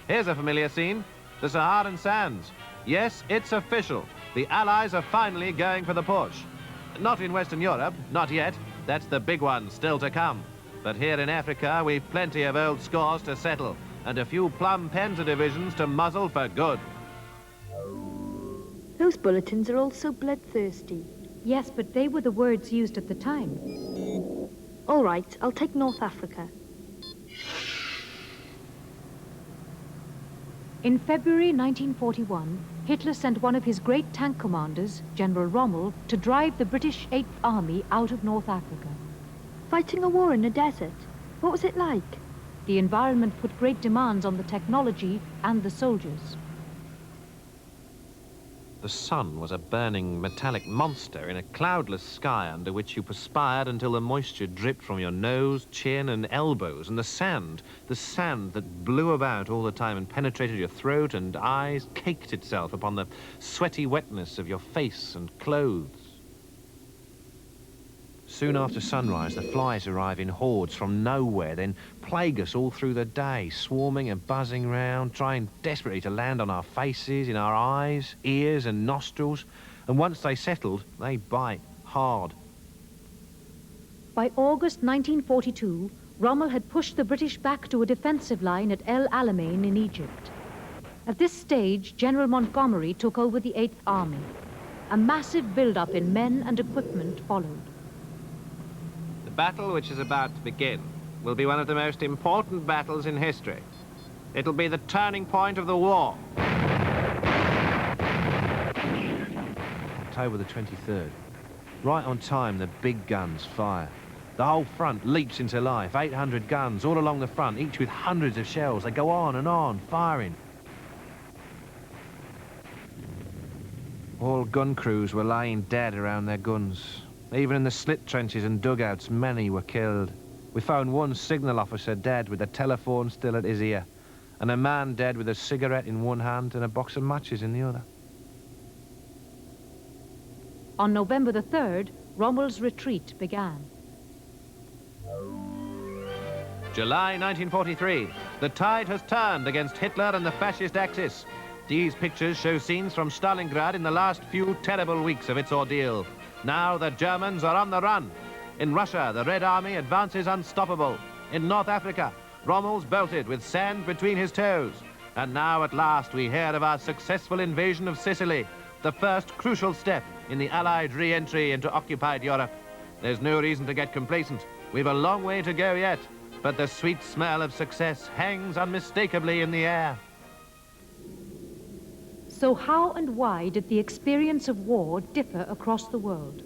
Here's a familiar scene, the Saharan sands. Yes, it's official. The Allies are finally going for the push. Not in Western Europe, not yet. That's the big one still to come. But here in Africa, we've plenty of old scores to settle and a few plum panzer divisions to muzzle for good. Those bulletins are all so bloodthirsty. Yes, but they were the words used at the time. All right, I'll take North Africa. In February 1941, Hitler sent one of his great tank commanders, General Rommel, to drive the British 8th Army out of North Africa. Fighting a war in a desert? What was it like? The environment put great demands on the technology and the soldiers. The sun was a burning metallic monster in a cloudless sky under which you perspired until the moisture dripped from your nose, chin and elbows, and the sand that blew about all the time and penetrated your throat and eyes, caked itself upon the sweaty wetness of your face and clothes. Soon after sunrise, the flies arrive in hordes from nowhere, then plague us all through the day, swarming and buzzing round, trying desperately to land on our faces, in our eyes, ears and nostrils. And once they settled, they bite hard. By August 1942, Rommel had pushed the British back to a defensive line at El Alamein in Egypt. At this stage, General Montgomery took over the 8th Army. A massive build-up in men and equipment followed. The battle which is about to begin will be one of the most important battles in history. It'll be the turning point of the war. October the 23rd. Right on time, the big guns fire. The whole front leaps into life. 800 guns all along the front, each with hundreds of shells. They go on, firing. All gun crews were lying dead around their guns. Even in the slit trenches and dugouts, many were killed. We found one signal officer dead with a telephone still at his ear, and a man dead with a cigarette in one hand and a box of matches in the other. On November the 3rd, Rommel's retreat began. July 1943. The tide has turned against Hitler and the fascist Axis. These pictures show scenes from Stalingrad in the last few terrible weeks of its ordeal. Now the Germans are on the run. In Russia, the Red Army advances unstoppable. In North Africa, Rommel's belted with sand between his toes. And now at last we hear of our successful invasion of Sicily, the first crucial step in the Allied re-entry into occupied Europe. There's no reason to get complacent. We've a long way to go yet, but the sweet smell of success hangs unmistakably in the air. So how and why did the experience of war differ across the world?